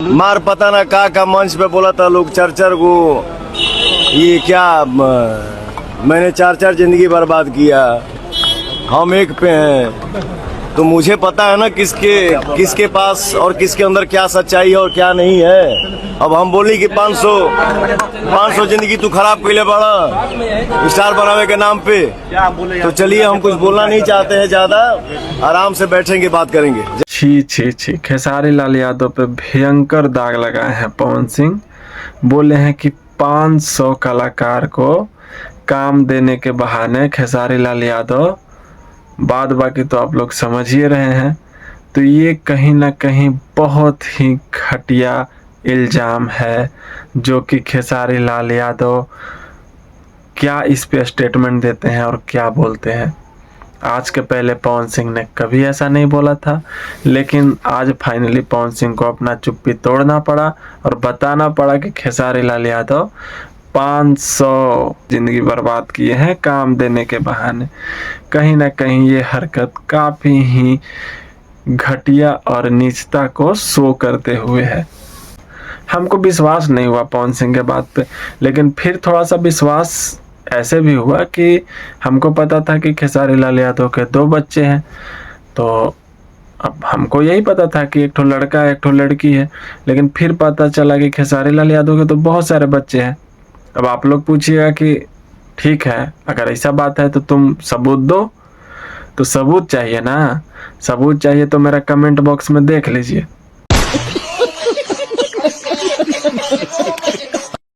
मार पता ना का मंच पे बोला था लोग चर को ये क्या मैंने चार जिंदगी बर्बाद किया, हम एक पे हैं। तो मुझे पता है ना किसके पास और किसके अंदर क्या सच्चाई है और क्या नहीं है। अब हम बोली कि 500 जिंदगी तू खराब पहले बड़ा स्टार बनावे के नाम पे। तो चलिए, हम कुछ बोलना नहीं चाहते हैं ज्यादा, आराम से बैठेंगे, बात करेंगे। छी छी छी, खेसारी लाल यादव पे भयंकर दाग लगाए हैं पवन सिंह। बोले हैं कि 500 कलाकार को काम देने के बहाने खेसारी लाल यादव, बाद बाकी तो आप लोग समझ ही रहे हैं। तो ये कहीं ना कहीं बहुत ही घटिया इल्ज़ाम है जो कि खेसारी लाल यादव क्या इस पे स्टेटमेंट देते हैं और क्या बोलते हैं। आज के पहले पवन सिंह ने कभी ऐसा नहीं बोला था, लेकिन आज फाइनली पवन सिंह को अपना चुप्पी तोड़ना पड़ा और बताना पड़ा कि खेसारी लाल यादव 500 जिंदगी बर्बाद किए हैं काम देने के बहाने। कहीं ना कहीं ये हरकत काफ़ी ही घटिया और नीचता को शो करते हुए है। हमको विश्वास नहीं हुआ पवन सिंह के बात पे, लेकिन फिर थोड़ा सा विश्वास ऐसे भी हुआ कि हमको पता था कि खेसारी लाल यादव के 2 बच्चे हैं। तो अब हमको यही पता था कि एक ठो लड़का है एक ठो लड़की है, लेकिन फिर पता चला कि खेसारी लाल यादव के तो बहुत सारे बच्चे हैं। अब आप लोग पूछिएगा कि ठीक है, अगर ऐसा बात है तो तुम सबूत दो। तो सबूत चाहिए ना, सबूत चाहिए तो मेरा कमेंट बॉक्स में देख लीजिए।